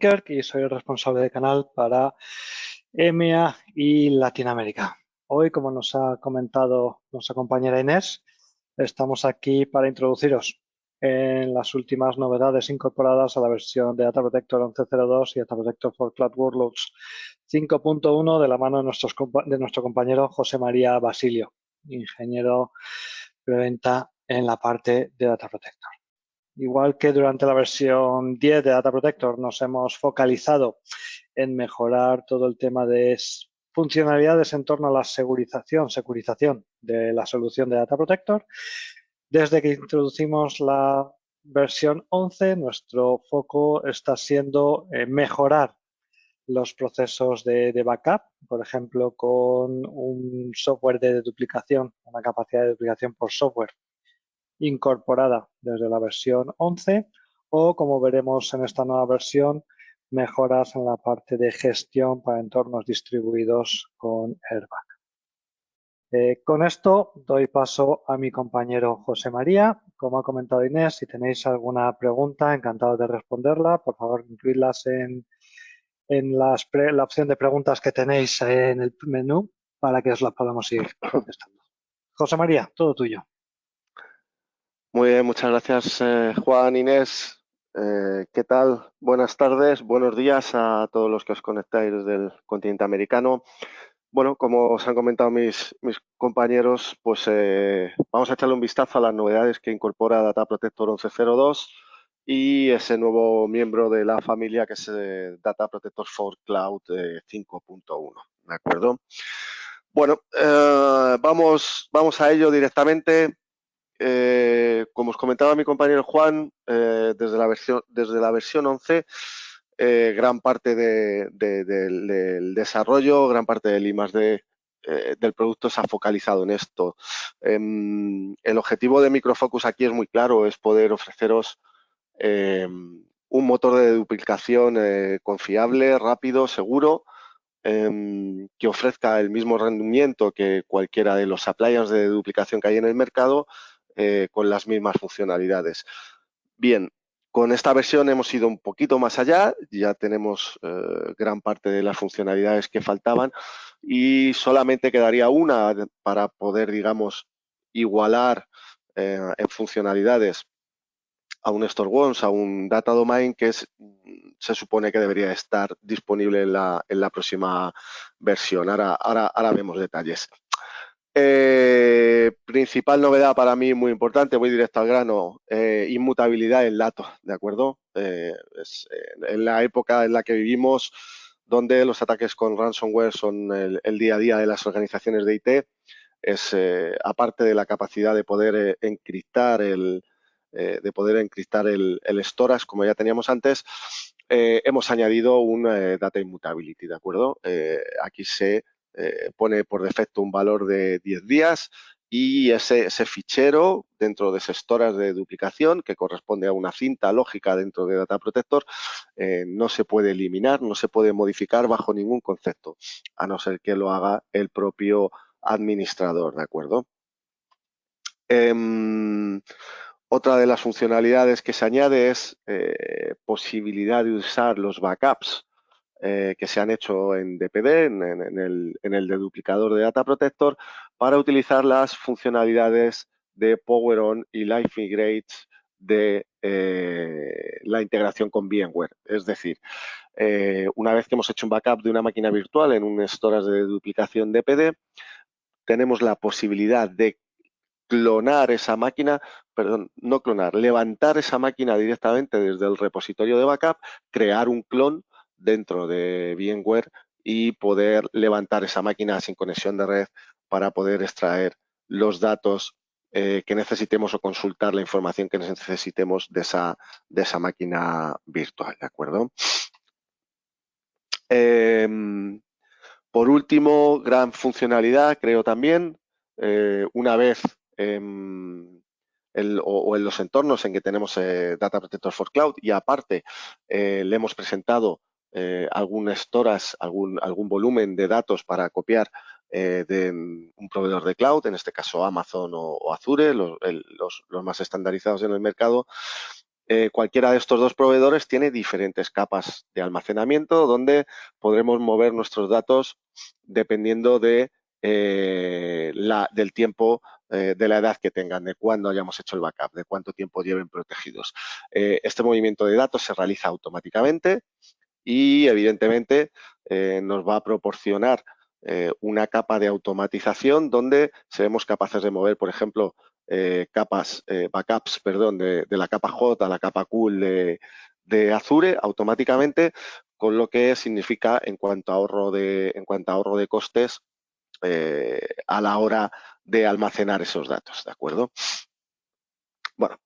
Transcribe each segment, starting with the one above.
Kirk y soy el responsable de canal para EMEA y Latinoamérica. Hoy, como nos ha comentado nuestra compañera Inés, estamos aquí para introduciros en las últimas novedades incorporadas a la versión de Data Protector 11.02 y Data Protector for Cloud Workloads 5.1 de la mano de nuestro compañero José María Basilio, ingeniero preventa en la parte de Data Protector. Igual que durante la versión 10 de Data Protector nos hemos focalizado en mejorar todo el tema de funcionalidades en torno a la securización de la solución de Data Protector. Desde que introducimos la versión 11, nuestro foco está siendo mejorar los procesos de backup, por ejemplo, con un software de duplicación, una capacidad de duplicación por software incorporada desde la versión 11 o, como veremos en esta nueva versión, mejoras en la parte de gestión para entornos distribuidos con Airbag. Con esto doy paso a mi compañero José María. Como ha comentado Inés, si tenéis alguna pregunta, encantado de responderla. Por favor, incluidlas en la opción de preguntas que tenéis en el menú para que os las podamos ir contestando. José María, todo tuyo. Muy bien, muchas gracias Juan, Inés. ¿Qué tal? Buenas tardes, buenos días a todos los que os conectáis desde el continente americano. Bueno, como os han comentado mis compañeros, pues vamos a echarle un vistazo a las novedades que incorpora Data Protector 11.02 y ese nuevo miembro de la familia que es Data Protector for Cloud 5.1, ¿de acuerdo? Bueno, vamos a ello directamente. Como os comentaba mi compañero Juan, desde la versión 11, gran parte del desarrollo, gran parte del I+D del producto se ha focalizado en esto. El objetivo de Microfocus aquí es muy claro, es poder ofreceros un motor de duplicación confiable, rápido, seguro, que ofrezca el mismo rendimiento que cualquiera de los appliances de duplicación que hay en el mercado, con las mismas funcionalidades. Bien, con esta versión hemos ido un poquito más allá, ya tenemos gran parte de las funcionalidades que faltaban y solamente quedaría una para poder, digamos, igualar en funcionalidades a un Store Once, a un Data Domain que se supone que debería estar disponible en la próxima versión. Ahora vemos detalles. Principal novedad para mí muy importante, voy directo al grano, inmutabilidad del dato, ¿de acuerdo? En la época en la que vivimos, donde los ataques con ransomware son el día a día de las organizaciones de IT, aparte de la capacidad de poder encriptar el storage como ya teníamos antes, hemos añadido un data immutability, ¿de acuerdo? Aquí se pone por defecto un valor de 10 días y ese fichero dentro de ese storage de duplicación que corresponde a una cinta lógica dentro de Data Protector no se puede eliminar, no se puede modificar bajo ningún concepto, a no ser que lo haga el propio administrador, ¿de acuerdo? Otra de las funcionalidades que se añade es posibilidad de usar los backups que se han hecho en DPD, en el deduplicador de Data Protector, para utilizar las funcionalidades de Power On y Live Migrate de la integración con VMware. Es decir, una vez que hemos hecho un backup de una máquina virtual en un storage de duplicación DPD, tenemos la posibilidad de clonar esa máquina, perdón, no clonar, levantar esa máquina directamente desde el repositorio de backup, crear un clon dentro de VMware y poder levantar esa máquina sin conexión de red para poder extraer los datos que necesitemos o consultar la información que necesitemos de esa máquina virtual, ¿de acuerdo? Por último, gran funcionalidad, creo también, una vez en los entornos en que tenemos Data Protector for Cloud y aparte le hemos presentado algún storage, algún volumen de datos para copiar de un proveedor de cloud, en este caso Amazon o Azure, los más estandarizados en el mercado. cualquiera de estos dos proveedores tiene diferentes capas de almacenamiento donde podremos mover nuestros datos dependiendo del tiempo, de la edad que tengan, de cuándo hayamos hecho el backup, de cuánto tiempo lleven protegidos. Este movimiento de datos se realiza automáticamente y evidentemente nos va a proporcionar una capa de automatización donde seremos capaces de mover, por ejemplo, backups, perdón, de la capa hot a la capa cool de Azure automáticamente, con lo que significa en cuanto a ahorro de costes a la hora de almacenar esos datos, ¿de acuerdo? Bueno,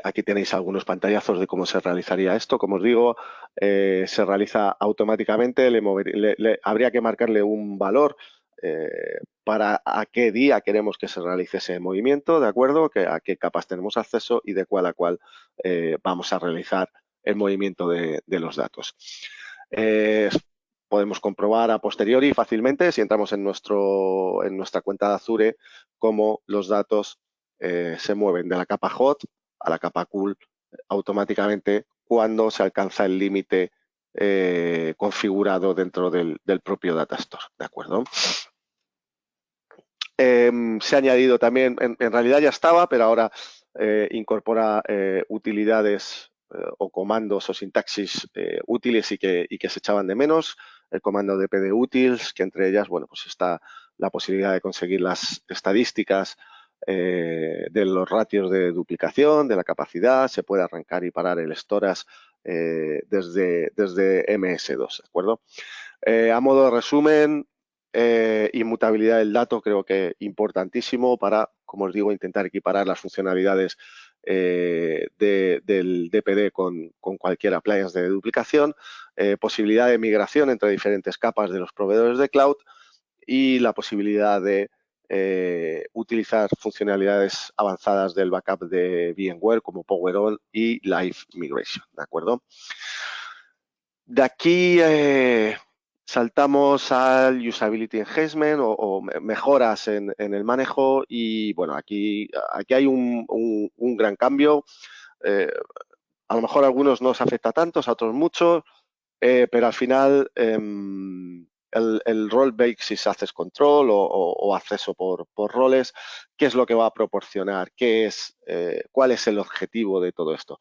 aquí tenéis algunos pantallazos de cómo se realizaría esto. Como os digo, se realiza automáticamente. Habría que marcarle un valor para a qué día queremos que se realice ese movimiento, ¿de acuerdo? A qué capas tenemos acceso y de cuál a cuál vamos a realizar el movimiento de los datos. Podemos comprobar a posteriori fácilmente, si entramos en nuestra cuenta de Azure, cómo los datos se mueven de la capa hot a la capa cool automáticamente cuando se alcanza el límite configurado dentro del propio Datastore, ¿de acuerdo? Se ha añadido también, en realidad ya estaba, pero ahora incorpora utilidades o comandos o sintaxis útiles y que se echaban de menos. El comando de pdutils, que entre ellas, bueno, pues está la posibilidad de conseguir las estadísticas de los ratios de duplicación, de la capacidad. Se puede arrancar y parar el storage desde MS2, ¿de acuerdo? A modo de resumen, inmutabilidad del dato creo que importantísimo para, como os digo, intentar equiparar las funcionalidades del DPD con cualquier appliance de duplicación, posibilidad de migración entre diferentes capas de los proveedores de cloud y la posibilidad de utilizar funcionalidades avanzadas del backup de VMware como PowerOn y Live Migration, ¿de acuerdo? De aquí saltamos al Usability Enhancement o mejoras en el manejo y bueno, aquí hay un gran cambio. A lo mejor a algunos no os afecta tanto, a otros mucho, pero al final el Role Basis Access Control o acceso por roles, ¿qué es lo que va a proporcionar? ¿Cuál es el objetivo de todo esto?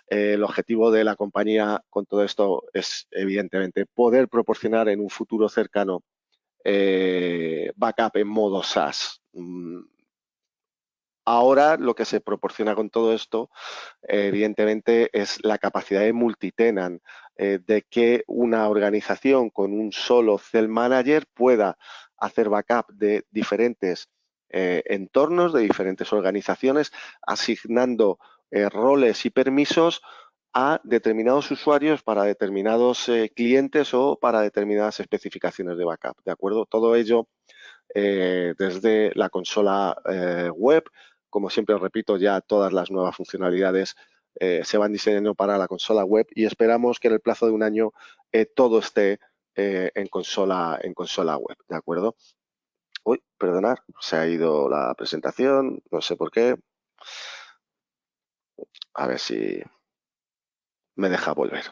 El objetivo de la compañía con todo esto es, evidentemente, poder proporcionar en un futuro cercano backup en modo SaaS. Ahora lo que se proporciona con todo esto, evidentemente, es la capacidad de multitenant, de que una organización con un solo Cell Manager pueda hacer backup de diferentes entornos, de diferentes organizaciones, asignando roles y permisos a determinados usuarios para determinados clientes o para determinadas especificaciones de backup, ¿de acuerdo? Todo ello desde la consola web. Como siempre os repito, ya todas las nuevas funcionalidades se van diseñando para la consola web y esperamos que en el plazo de un año todo esté en consola web, ¿de acuerdo? Uy, perdonad, se ha ido la presentación, no sé por qué. A ver si me deja volver.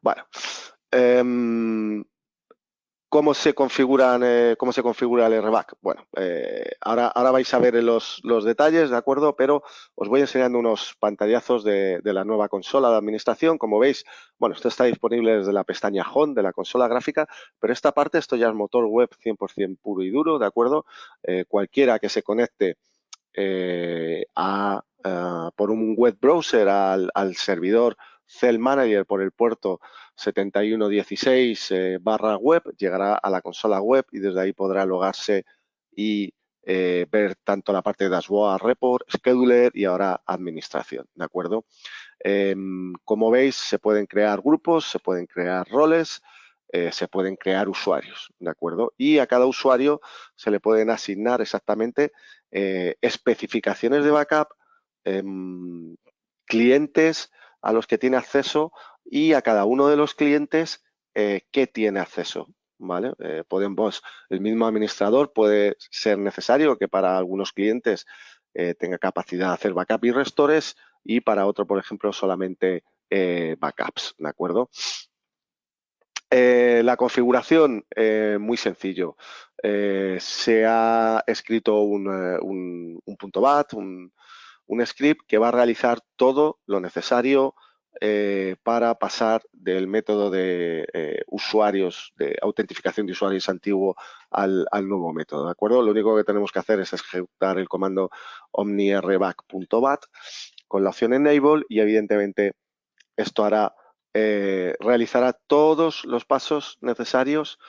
Bueno, ¿cómo se configura el RBAC? Bueno, ahora vais a ver los detalles, ¿de acuerdo? Pero os voy enseñando unos pantallazos de la nueva consola de administración. Como veis, bueno, esto está disponible desde la pestaña Home de la consola gráfica, pero esta parte, esto ya es motor web 100% puro y duro, ¿de acuerdo? Cualquiera que se conecte por un web browser al servidor Cell Manager por el puerto 7116 /web, llegará a la consola web y desde ahí podrá logarse y ver tanto la parte de dashboard, report, scheduler y ahora administración, ¿de acuerdo? Como veis, se pueden crear grupos, se pueden crear roles, se pueden crear usuarios, ¿de acuerdo? Y a cada usuario se le pueden asignar exactamente especificaciones de backup, clientes a los que tiene acceso y a cada uno de los clientes qué tiene acceso, ¿vale? El mismo administrador puede ser necesario que para algunos clientes tenga capacidad de hacer backup y restores y para otro, por ejemplo, solamente backups, ¿de acuerdo? La configuración, muy sencillo. Se ha escrito un punto .bat, un script que va a realizar todo lo necesario para pasar del método de usuarios, de autentificación de usuarios antiguo al nuevo método, ¿de acuerdo? Lo único que tenemos que hacer es ejecutar el comando omnirback.bat con la opción enable y evidentemente esto realizará todos los pasos necesarios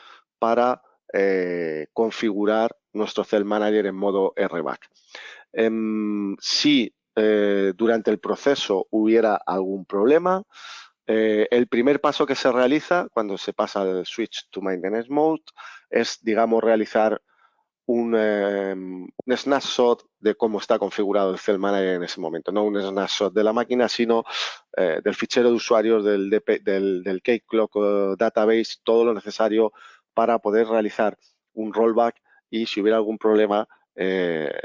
para configurar nuestro Cell Manager en modo RBAC. Si durante el proceso hubiera algún problema, el primer paso que se realiza cuando se pasa al Switch to Maintenance Mode es, digamos, realizar un snapshot de cómo está configurado el Cell Manager en ese momento. No un snapshot de la máquina, sino del fichero de usuarios del Cake Clock Database, todo lo necesario para poder realizar un rollback y si hubiera algún problema,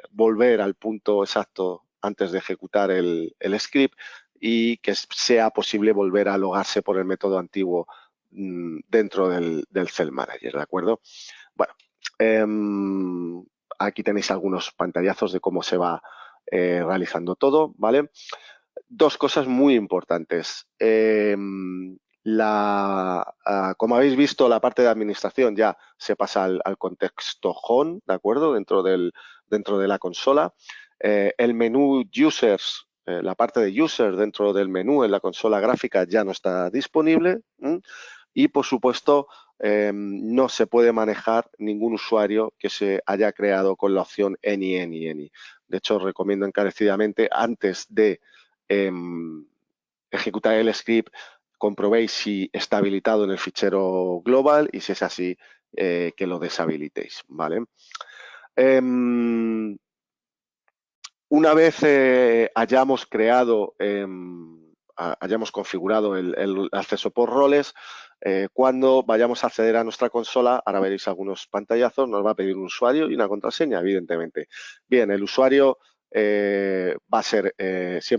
volver al punto exacto antes de ejecutar el script y que sea posible volver a logarse por el método antiguo dentro del Cell Manager, ¿de acuerdo? Bueno, aquí tenéis algunos pantallazos de cómo se va realizando todo, ¿vale? Dos cosas muy importantes. Como habéis visto, la parte de administración ya se pasa al contexto home, ¿de acuerdo? Dentro de la consola. El menú users, la parte de users dentro del menú en la consola gráfica ya no está disponible. Y, por supuesto, no se puede manejar ningún usuario que se haya creado con la opción any. De hecho, os recomiendo encarecidamente antes de ejecutar el script, comprobéis si está habilitado en el fichero global y si es así, que lo deshabilitéis, ¿vale? Una vez hayamos configurado el acceso por roles, cuando vayamos a acceder a nuestra consola, ahora veréis algunos pantallazos, nos va a pedir un usuario y una contraseña, evidentemente. Bien, el usuario va a ser, es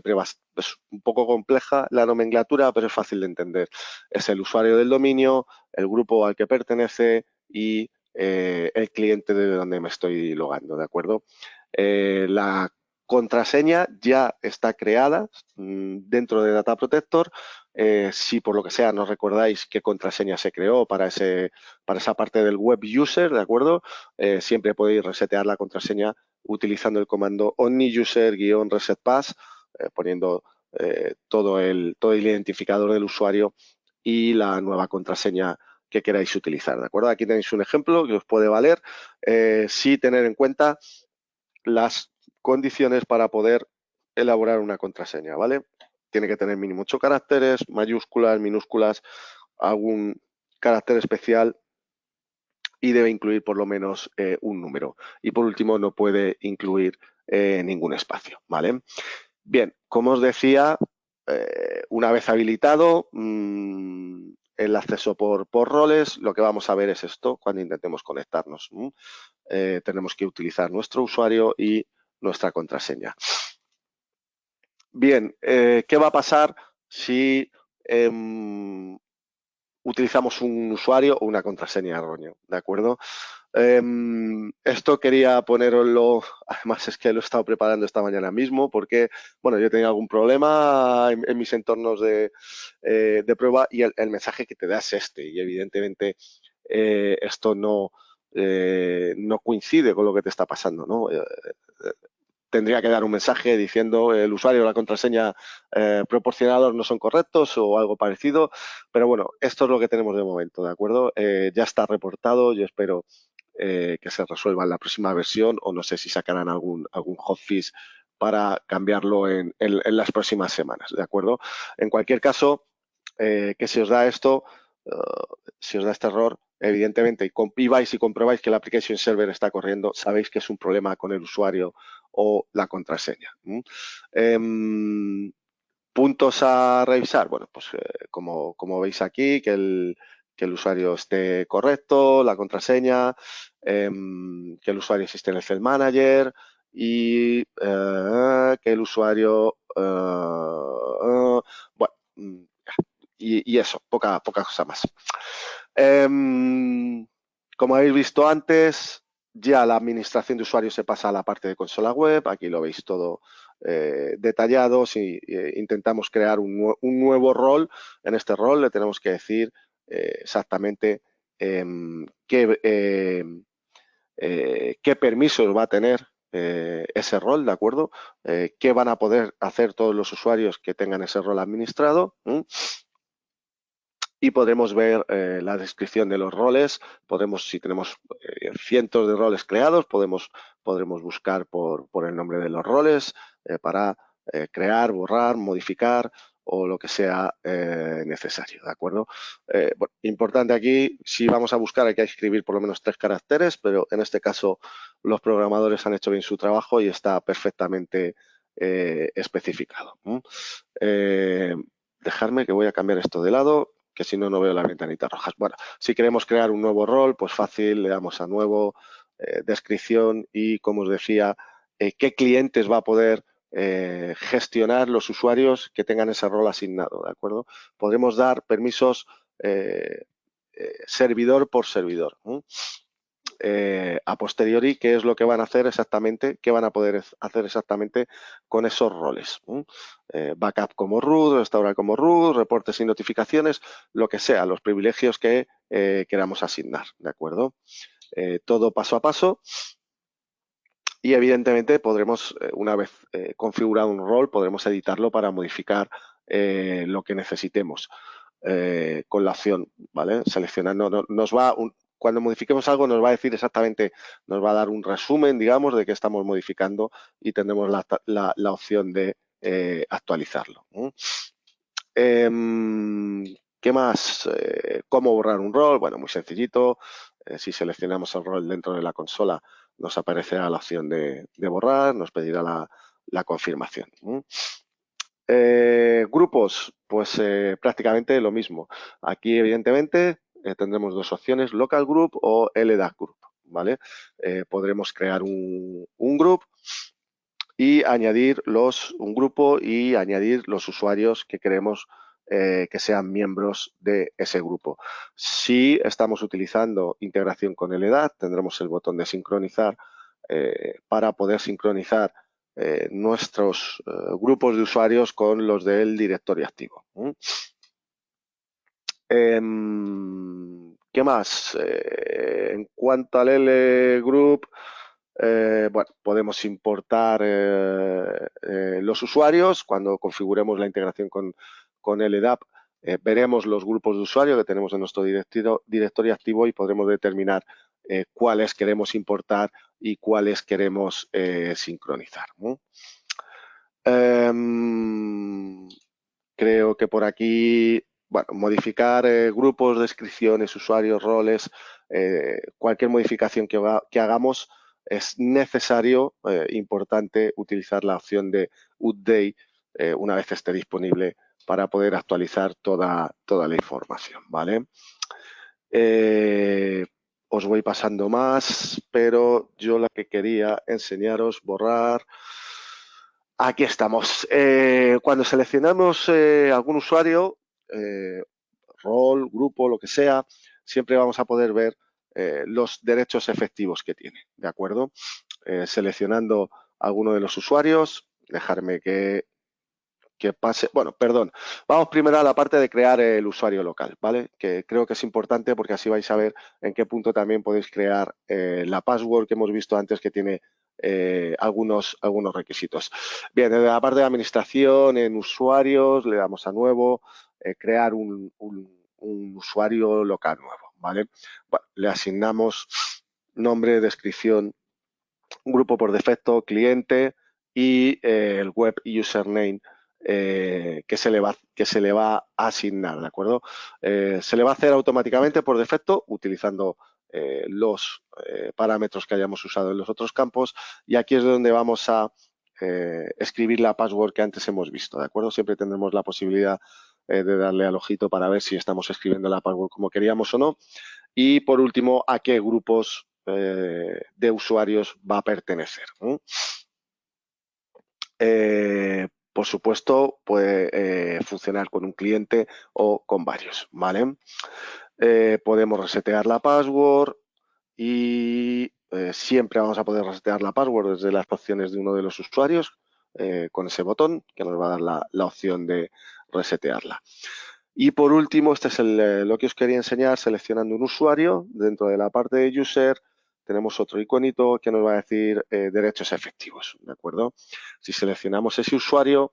un poco compleja la nomenclatura, pero es fácil de entender. Es el usuario del dominio, el grupo al que pertenece y el cliente de donde me estoy logando, ¿de acuerdo? La contraseña ya está creada dentro de Data Protector. Si por lo que sea no recordáis qué contraseña se creó para esa parte del web user, ¿de acuerdo? Siempre podéis resetear la contraseña utilizando el comando omniuser-resetpass, poniendo todo el identificador del usuario y la nueva contraseña que queráis utilizar, ¿de acuerdo? Aquí tenéis un ejemplo que os puede valer. Sí tener en cuenta las condiciones para poder elaborar una contraseña, ¿vale? Tiene que tener mínimo 8 caracteres, mayúsculas, minúsculas, algún carácter especial y debe incluir por lo menos un número. Y por último, no puede incluir ningún espacio, ¿vale? Bien, como os decía, una vez habilitado el acceso por roles, lo que vamos a ver es esto cuando intentemos conectarnos. Tenemos que utilizar nuestro usuario y nuestra contraseña. Bien, ¿qué va a pasar si utilizamos un usuario o una contraseña erróneo? ¿De acuerdo? Esto quería poneroslo, además es que lo he estado preparando esta mañana mismo porque, bueno, yo tenía algún problema en mis entornos de prueba y el mensaje que te da es este y evidentemente esto no coincide con lo que te está pasando, ¿no? Tendría que dar un mensaje diciendo el usuario o la contraseña proporcionados no son correctos o algo parecido, pero bueno, esto es lo que tenemos de momento, ¿de acuerdo? Ya está reportado, yo espero que se resuelva en la próxima versión o no sé si sacarán algún hotfix para cambiarlo en las próximas semanas, ¿de acuerdo? En cualquier caso, que si os da esto, si os da este error, evidentemente, y vais y comprobáis que el application server está corriendo, sabéis que es un problema con el usuario o la contraseña. Puntos a revisar, bueno, pues como veis aquí, que el usuario esté correcto, la contraseña, que el usuario existe en el Cell Manager y que el usuario bueno, y eso, poca cosa más. Como habéis visto antes, ya la administración de usuarios se pasa a la parte de consola web. Aquí lo veis todo detallado. Si intentamos crear un nuevo rol, en este rol le tenemos que decir exactamente qué permisos va a tener ese rol, ¿de acuerdo? ¿Qué van a poder hacer todos los usuarios que tengan ese rol administrado? Y podremos ver la descripción de los roles. Si tenemos cientos de roles creados, podremos buscar por el nombre de los roles para crear, borrar, modificar o lo que sea necesario, ¿de acuerdo? Bueno, importante aquí, si vamos a buscar hay que escribir por lo menos 3 caracteres, pero en este caso los programadores han hecho bien su trabajo y está perfectamente especificado. Dejarme que voy a cambiar esto de lado, que si no, no veo las ventanitas rojas. Bueno, si queremos crear un nuevo rol, pues fácil, le damos a nuevo, descripción y, como os decía, qué clientes va a poder gestionar los usuarios que tengan ese rol asignado, ¿de acuerdo? Podremos dar permisos servidor por servidor. A posteriori, qué es lo que van a hacer exactamente, qué van a poder hacer exactamente con esos roles. Backup como root, restaurar como root, reportes y notificaciones, lo que sea, los privilegios que queramos asignar, ¿de acuerdo? Todo paso a paso. Y evidentemente podremos, una vez configurado un rol, podremos editarlo para modificar lo que necesitemos con la opción, ¿vale? Seleccionando, cuando modifiquemos algo nos va a decir exactamente, nos va a dar un resumen, digamos, de qué estamos modificando y tendremos la opción de actualizarlo. ¿Qué más? ¿Cómo borrar un rol? Bueno, muy sencillito. Si seleccionamos el rol dentro de la consola, nos aparecerá la opción de borrar, nos pedirá la confirmación. Grupos, pues prácticamente lo mismo. Aquí, evidentemente, tendremos 2 opciones, Local Group o LDAP Group, ¿vale? Podremos crear un group y añadir un grupo y añadir los usuarios que queremos que sean miembros de ese grupo. Si estamos utilizando integración con LDAP, tendremos el botón de sincronizar para poder sincronizar nuestros grupos de usuarios con los del directorio activo. ¿Qué más? En cuanto al L-Group, bueno, podemos importar los usuarios. Cuando configuremos la integración con LDAP, veremos los grupos de usuarios que tenemos en nuestro directorio activo y podremos determinar cuáles queremos importar y cuáles queremos sincronizar. Creo que por aquí, bueno, modificar grupos, descripciones, usuarios, roles, cualquier modificación que hagamos es necesario, importante, utilizar la opción de update una vez esté disponible para poder actualizar toda la información, ¿vale? Os voy pasando más, pero yo la que quería enseñaros, borrar. Aquí estamos. Cuando seleccionamos algún usuario, rol, grupo, lo que sea, siempre vamos a poder ver los derechos efectivos que tiene, ¿de acuerdo? Seleccionando alguno de los usuarios, dejarme que pase, bueno, perdón, vamos primero a la parte de crear el usuario local, ¿vale? Que creo que es importante porque así vais a ver en qué punto también podéis crear la password que hemos visto antes que tiene algunos requisitos. Bien, desde la parte de administración, en usuarios, le damos a nuevo, crear un usuario local nuevo, ¿vale? Bueno, le asignamos nombre, descripción, un grupo por defecto, cliente y el web username que se le va a asignar, ¿de acuerdo? Se le va a hacer automáticamente por defecto utilizando los parámetros que hayamos usado en los otros campos y aquí es donde vamos a escribir la password que antes hemos visto, ¿de acuerdo? Siempre tendremos la posibilidad de darle al ojito para ver si estamos escribiendo la password como queríamos o no. Y por último, a qué grupos de usuarios va a pertenecer. por supuesto, puede funcionar con un cliente o con varios, ¿vale? Podemos resetear la password y siempre vamos a poder resetear la password desde las opciones de uno de los usuarios con ese botón que nos va a dar la opción de resetearla. Y por último, este es lo que os quería enseñar, seleccionando un usuario. Dentro de la parte de User tenemos otro iconito que nos va a decir derechos efectivos, ¿de acuerdo? Si seleccionamos ese usuario,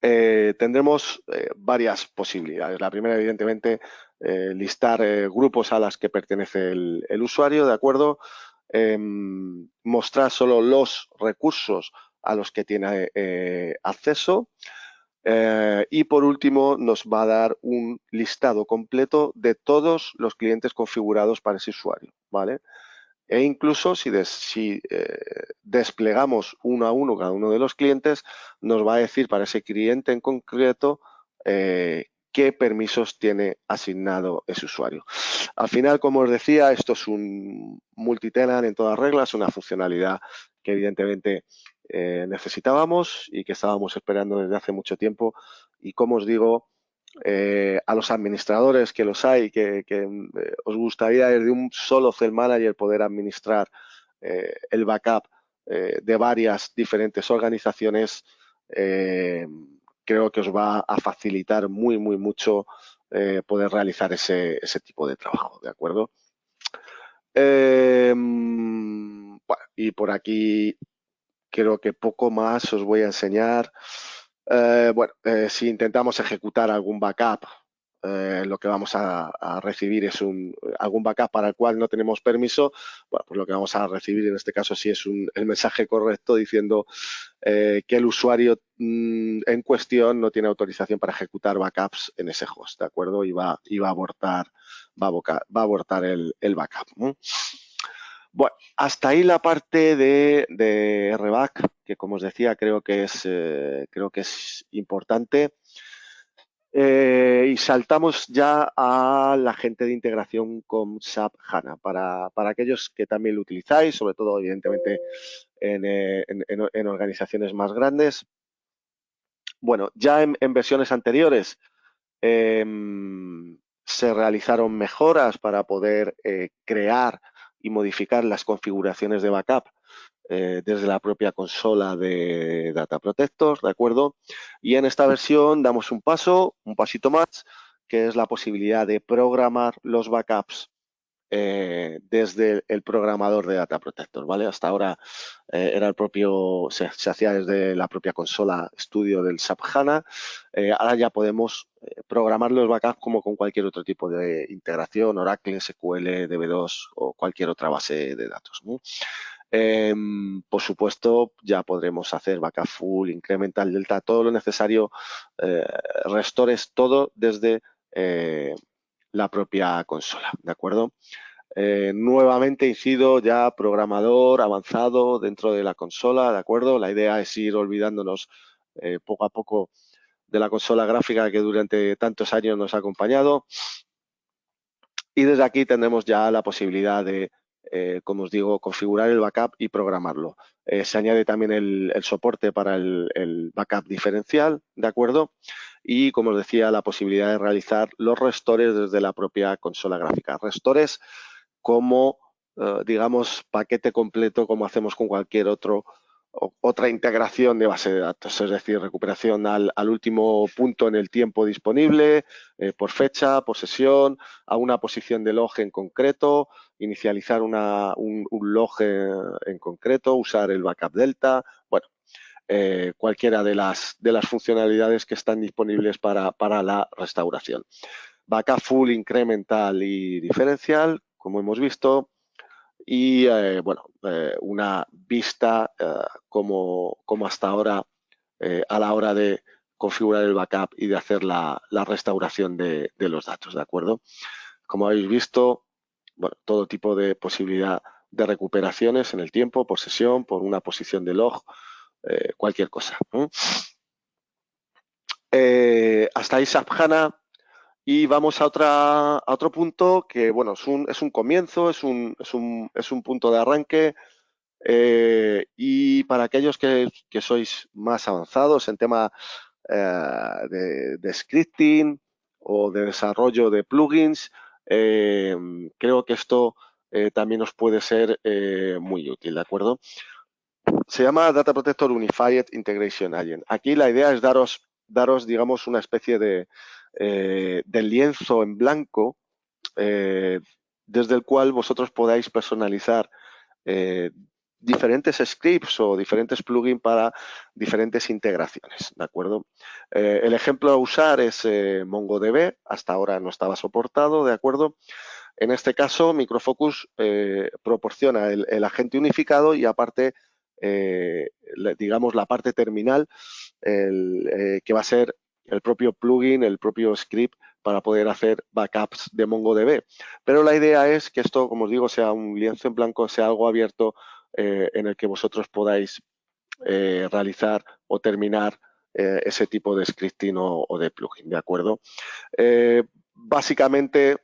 tendremos varias posibilidades. La primera, evidentemente, listar grupos a las que pertenece el usuario, ¿de acuerdo? Mostrar solo los recursos a los que tiene acceso. Y por último, nos va a dar un listado completo de todos los clientes configurados para ese usuario, ¿vale? E incluso si desplegamos uno a uno cada uno de los clientes, nos va a decir para ese cliente en concreto qué permisos tiene asignado ese usuario. Al final, como os decía, esto es un multitenant en todas reglas, una funcionalidad que evidentemente necesitábamos y que estábamos esperando desde hace mucho tiempo. Y como os digo, a los administradores que los hay, que os gustaría desde un solo Cell Manager poder administrar el backup de varias diferentes organizaciones, creo que os va a facilitar mucho poder realizar ese tipo de trabajo, ¿de acuerdo? Bueno, y por aquí creo que poco más os voy a enseñar. Bueno, si intentamos ejecutar algún backup, lo que vamos a recibir es algún backup para el cual no tenemos permiso. Bueno, pues lo que vamos a recibir en este caso sí es el mensaje correcto diciendo que el usuario en cuestión no tiene autorización para ejecutar backups en ese host, ¿de acuerdo? Y va a abortar el backup, ¿no? Bueno, hasta ahí la parte de RBAC, que como os decía, creo que es importante. Y saltamos ya a la gente de integración con SAP HANA, para aquellos que también lo utilizáis, sobre todo, evidentemente, en organizaciones más grandes. Bueno, ya en versiones anteriores se realizaron mejoras para poder crear y modificar las configuraciones de backup desde la propia consola de Data Protector, ¿de acuerdo? Y en esta versión damos un pasito más, que es la posibilidad de programar los backups desde el programador de Data Protector, ¿vale? Hasta ahora era se hacía desde la propia consola Studio del SAP HANA. Ahora ya podemos programar los backups como con cualquier otro tipo de integración, Oracle, SQL, DB2 o cualquier otra base de datos, ¿no? Por supuesto, ya podremos hacer backup full, incremental, delta, todo lo necesario, restores, todo desde la propia consola, ¿de acuerdo? Nuevamente incido ya programador avanzado dentro de la consola, ¿de acuerdo? La idea es ir olvidándonos poco a poco de la consola gráfica que durante tantos años nos ha acompañado. Y desde aquí tendremos ya la posibilidad de, como os digo, configurar el backup y programarlo. Se añade también el soporte para el backup diferencial, ¿de acuerdo? Y, como os decía, la posibilidad de realizar los restores desde la propia consola gráfica. Restores como, digamos, paquete completo, como hacemos con cualquier otra integración de base de datos, es decir, recuperación al último punto en el tiempo disponible, por fecha, por sesión, a una posición de log en concreto, inicializar un log en concreto, usar el backup delta, bueno, cualquiera de las funcionalidades que están disponibles para la restauración. Backup full, incremental y diferencial, como hemos visto, y bueno, una vista como hasta ahora a la hora de configurar el backup y de hacer la restauración de los datos, ¿de acuerdo? Como habéis visto, bueno, todo tipo de posibilidad de recuperaciones en el tiempo, por sesión, por una posición de log, cualquier cosa, ¿no? Hasta ahí SAP HANA. Y vamos a otro punto que, bueno, es un comienzo, es un punto de arranque. Y para aquellos que sois más avanzados en tema de scripting o de desarrollo de plugins, creo que esto también os puede ser muy útil, ¿de acuerdo? Se llama Data Protector Unified Integration Agent. Aquí la idea es daros digamos, una especie de lienzo en blanco desde el cual vosotros podáis personalizar diferentes scripts o diferentes plugins para diferentes integraciones, ¿de acuerdo? El ejemplo a usar es MongoDB, hasta ahora no estaba soportado, ¿de acuerdo? En este caso, Microfocus proporciona el agente unificado y aparte, digamos, la parte terminal, que va a ser el propio plugin, el propio script para poder hacer backups de MongoDB. Pero la idea es que esto, como os digo, sea un lienzo en blanco, sea algo abierto en el que vosotros podáis realizar o terminar ese tipo de scripting o de plugin, ¿de acuerdo? Básicamente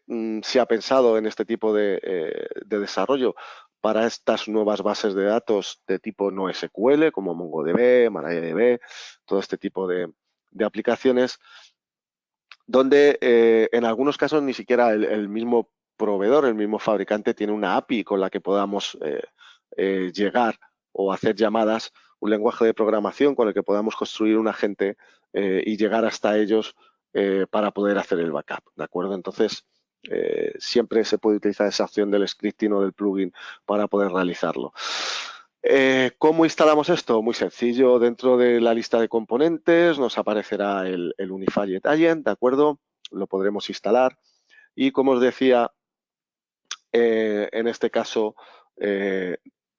se ha pensado en este tipo de desarrollo para estas nuevas bases de datos de tipo NoSQL, como MongoDB, MariaDB, todo este tipo de aplicaciones, donde en algunos casos ni siquiera el mismo proveedor, el mismo fabricante tiene una API con la que podamos llegar o hacer llamadas, un lenguaje de programación con el que podamos construir un agente y llegar hasta ellos para poder hacer el backup, ¿de acuerdo? Entonces, siempre se puede utilizar esa opción del scripting o del plugin para poder realizarlo. ¿Cómo instalamos esto? Muy sencillo. Dentro de la lista de componentes nos aparecerá el Unified Agent, ¿de acuerdo? Lo podremos instalar. Y como os decía, en este caso,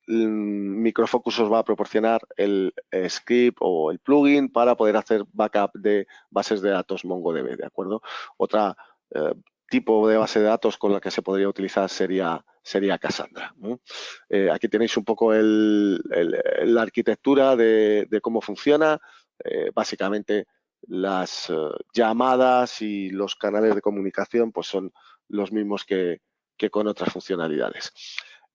Microfocus os va a proporcionar el script o el plugin para poder hacer backup de bases de datos MongoDB, ¿de acuerdo? Otra tipo de base de datos con la que se podría utilizar sería Cassandra, ¿no? Aquí tenéis un poco la arquitectura de cómo funciona. Básicamente las llamadas y los canales de comunicación pues son los mismos que con otras funcionalidades.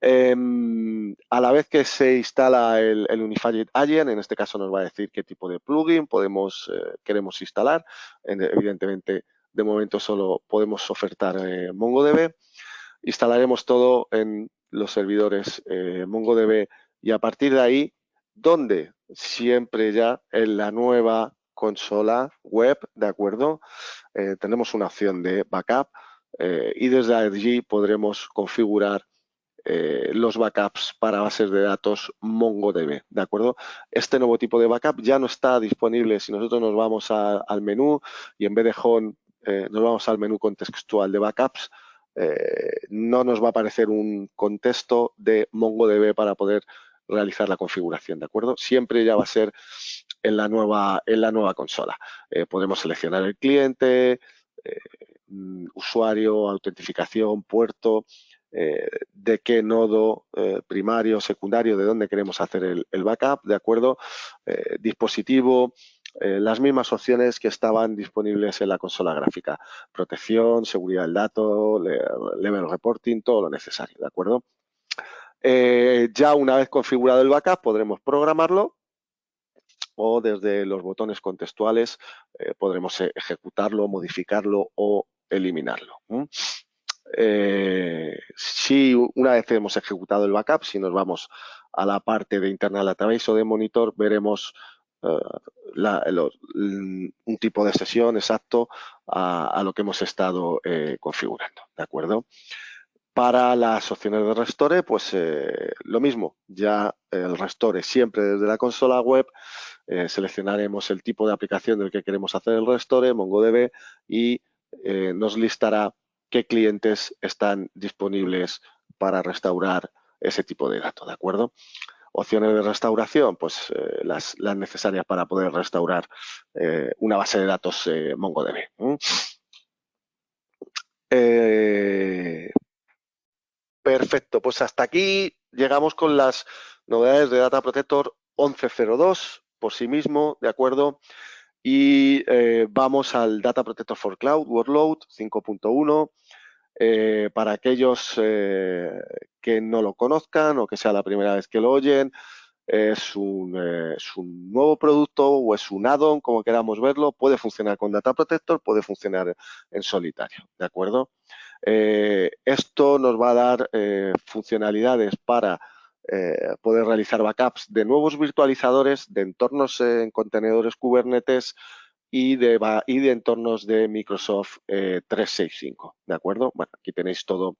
A la vez que se instala el Unified Agent, en este caso nos va a decir qué tipo de plugin queremos instalar. Evidentemente, de momento solo podemos ofertar MongoDB. Instalaremos todo en los servidores MongoDB y a partir de ahí, ¿dónde? Siempre ya en la nueva consola web, ¿de acuerdo? Tenemos una opción de backup y desde allí podremos configurar los backups para bases de datos MongoDB, ¿de acuerdo? Este nuevo tipo de backup ya no está disponible si nosotros nos vamos al menú y en vez de Home nos vamos al menú contextual de backups, no nos va a aparecer un contexto de MongoDB para poder realizar la configuración, ¿de acuerdo? Siempre ya va a ser en la nueva consola. Podemos seleccionar el cliente, usuario, autentificación, puerto, de qué nodo primario, secundario, de dónde queremos hacer el backup, ¿de acuerdo? Dispositivo, las mismas opciones que estaban disponibles en la consola gráfica. Protección, seguridad del dato, level reporting, todo lo necesario, ¿de acuerdo? Ya una vez configurado el backup podremos programarlo o desde los botones contextuales podremos ejecutarlo, modificarlo o eliminarlo. Si una vez hemos ejecutado el backup, si nos vamos a la parte de internal database o de monitor, veremos un tipo de sesión exacto a lo que hemos estado configurando, ¿de acuerdo? Para las opciones de restore, pues lo mismo, ya el restore siempre desde la consola web, seleccionaremos el tipo de aplicación del que queremos hacer el restore, MongoDB, y nos listará qué clientes están disponibles para restaurar ese tipo de datos, ¿de acuerdo? Opciones de restauración, pues las necesarias para poder restaurar una base de datos MongoDB. Perfecto, pues hasta aquí llegamos con las novedades de Data Protector 11.02 por sí mismo, ¿de acuerdo? Y vamos al Data Protector for Cloud Workload 5.1. Para aquellos que no lo conozcan o que sea la primera vez que lo oyen, es un nuevo producto o es un add-on, como queramos verlo. Puede funcionar con Data Protector, puede funcionar en solitario, ¿de acuerdo? Esto nos va a dar funcionalidades para poder realizar backups de nuevos virtualizadores, de entornos en contenedores Kubernetes y de entornos de Microsoft 365, ¿de acuerdo? Bueno, aquí tenéis todo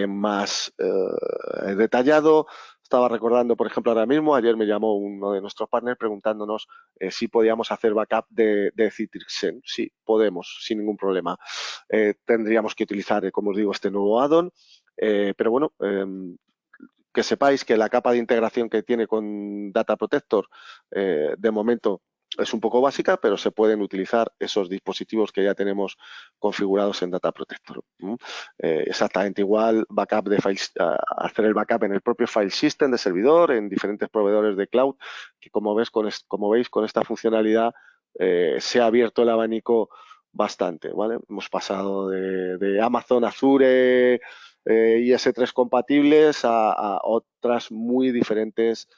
más detallado. Estaba recordando, por ejemplo, ahora mismo, ayer me llamó uno de nuestros partners preguntándonos si podíamos hacer backup de Citrixen. Sí, podemos, sin ningún problema. Tendríamos que utilizar, como os digo, este nuevo add-on, pero bueno, que sepáis que la capa de integración que tiene con Data Protector, de momento, es un poco básica, pero se pueden utilizar esos dispositivos que ya tenemos configurados en Data Protector. Exactamente igual, backup de files, hacer el backup en el propio file system de servidor, en diferentes proveedores de cloud, que como veis con esta funcionalidad se ha abierto el abanico bastante, ¿vale? Hemos pasado de Amazon Azure IS3 compatibles a otras muy diferentes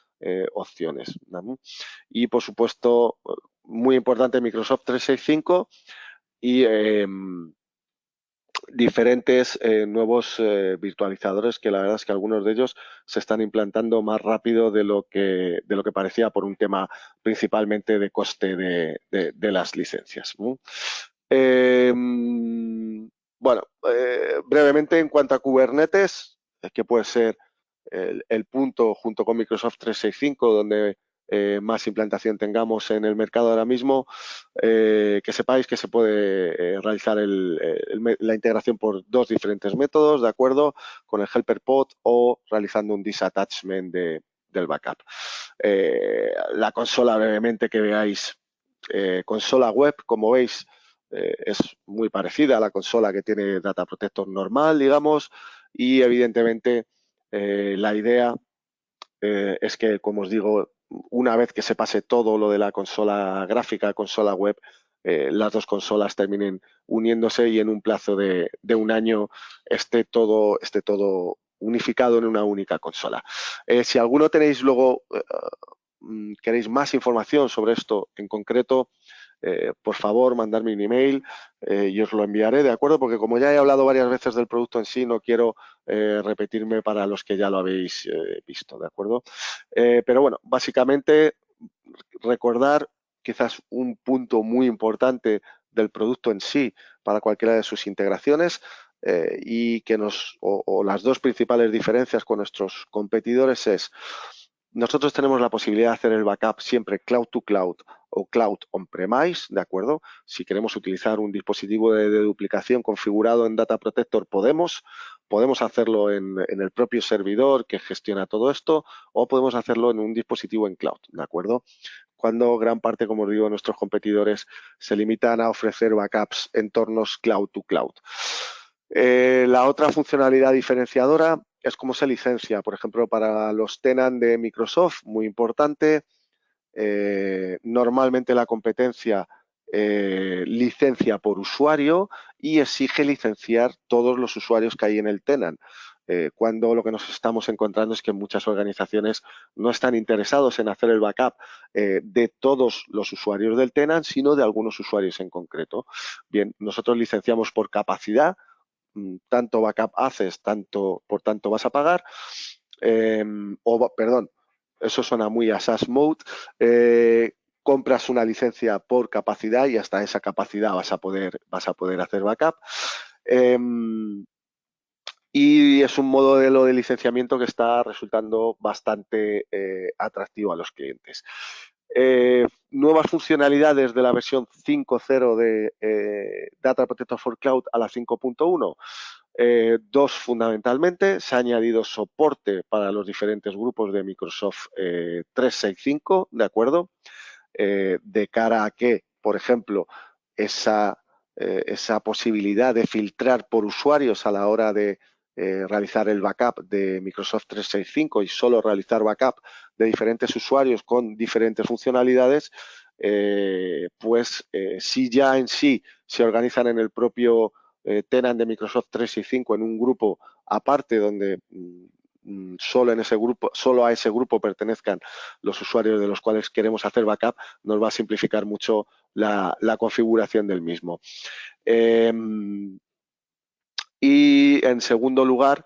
opciones, ¿no? Y por supuesto, muy importante, Microsoft 365 y diferentes nuevos virtualizadores, que la verdad es que algunos de ellos se están implantando más rápido de lo que parecía, por un tema principalmente de coste de las licencias. Bueno, brevemente en cuanto a Kubernetes, que puede ser el punto junto con Microsoft 365 donde más implantación tengamos en el mercado ahora mismo, que sepáis que se puede realizar la integración por dos diferentes métodos, ¿de acuerdo? Con el helper pod o realizando un disattachment del backup. La consola, brevemente que veáis, consola web, como veis, es muy parecida a la consola que tiene Data Protector normal, digamos, y evidentemente la idea es que, como os digo, una vez que se pase todo lo de la consola gráfica, consola web, las dos consolas terminen uniéndose y en un plazo de un año esté todo unificado en una única consola. Si alguno tenéis luego, queréis más información sobre esto en concreto, por favor, mandarme un email y os lo enviaré, ¿de acuerdo? Porque como ya he hablado varias veces del producto en sí, no quiero repetirme para los que ya lo habéis visto, ¿de acuerdo? Pero bueno, básicamente recordar quizás un punto muy importante del producto en sí para cualquiera de sus integraciones y que o las dos principales diferencias con nuestros competidores es: nosotros tenemos la posibilidad de hacer el backup siempre cloud to cloud o cloud on-premise, ¿de acuerdo? Si queremos utilizar un dispositivo de duplicación configurado en Data Protector, podemos hacerlo en el propio servidor que gestiona todo esto, o podemos hacerlo en un dispositivo en cloud, ¿de acuerdo? Cuando gran parte, como os digo, de nuestros competidores se limitan a ofrecer backups en entornos cloud to cloud. La otra funcionalidad diferenciadora es cómo se licencia. Por ejemplo, para los tenant de Microsoft, muy importante, normalmente la competencia licencia por usuario y exige licenciar todos los usuarios que hay en el tenant. Cuando lo que nos estamos encontrando es que muchas organizaciones no están interesados en hacer el backup de todos los usuarios del tenant, sino de algunos usuarios en concreto. Bien, nosotros licenciamos por capacidad, tanto backup haces, por tanto vas a pagar, perdón, eso suena muy a SaaS mode, compras una licencia por capacidad y hasta esa capacidad vas a poder hacer backup. Y es un modelo de licenciamiento que está resultando bastante atractivo a los clientes. Nuevas funcionalidades de la versión 5.0 de Data Protector for Cloud a la 5.1. Dos fundamentalmente: se ha añadido soporte para los diferentes grupos de Microsoft 365, ¿de acuerdo? De cara a que, por ejemplo, esa posibilidad de filtrar por usuarios a la hora de realizar el backup de Microsoft 365 y solo realizar backup de diferentes usuarios con diferentes funcionalidades, si ya en sí se organizan en el propio tenant de Microsoft 365 en un grupo aparte donde solo en ese grupo, solo a ese grupo pertenezcan los usuarios de los cuales queremos hacer backup, nos va a simplificar mucho la configuración del mismo. Y en segundo lugar,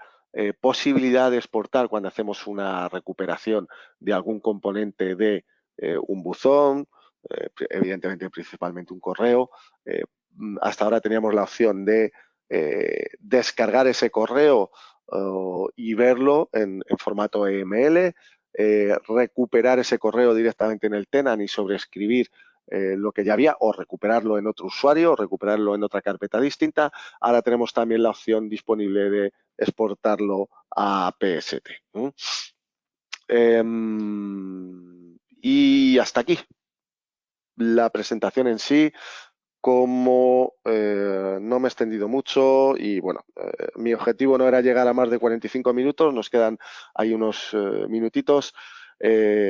posibilidad de exportar cuando hacemos una recuperación de algún componente de un buzón, evidentemente principalmente un correo. Hasta ahora teníamos la opción de descargar ese correo y verlo en formato EML, recuperar ese correo directamente en el tenant y sobreescribir lo que ya había, o recuperarlo en otro usuario, o recuperarlo en otra carpeta distinta. Ahora tenemos también la opción disponible de exportarlo a PST. Y hasta aquí la presentación en sí. Como no me he extendido mucho y bueno, mi objetivo no era llegar a más de 45 minutos, nos quedan ahí unos minutitos.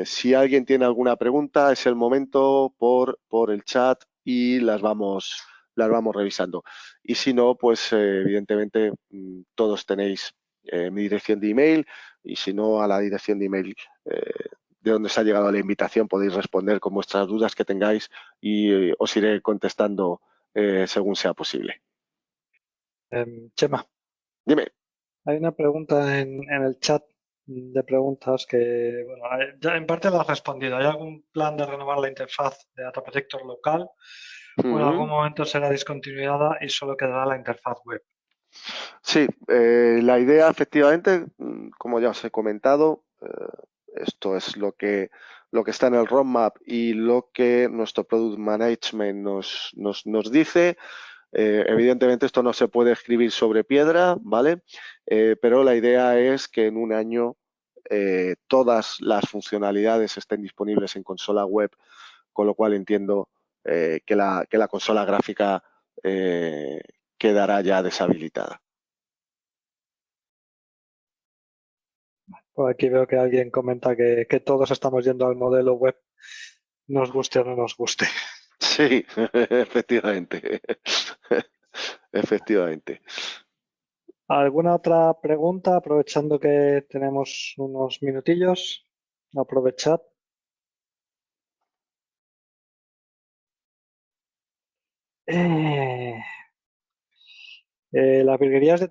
Si alguien tiene alguna pregunta, es el momento por el chat y las vamos revisando. Y si no, pues evidentemente todos tenéis mi dirección de email, y si no, a la dirección de email de donde os ha llegado la invitación podéis responder con vuestras dudas que tengáis y os iré contestando según sea posible. Chema, Dime. hay una pregunta en el chat de preguntas que, bueno, ya en parte la has respondido. ¿Hay algún plan de renovar la interfaz de Data Protector local o en algún momento será discontinuada y solo quedará la interfaz web? Sí, la idea efectivamente, como ya os he comentado, esto es lo que está en el roadmap y lo que nuestro Product Management nos dice. Evidentemente esto no se puede escribir sobre piedra, ¿vale? Pero la idea es que en un año todas las funcionalidades estén disponibles en consola web, con lo cual entiendo que la consola gráfica quedará ya deshabilitada. Por aquí veo que alguien comenta que todos estamos yendo al modelo web, nos guste o no nos guste. Sí, efectivamente. Efectivamente. ¿Alguna otra pregunta? Aprovechando que tenemos unos minutillos, aprovechad. Las virguerías de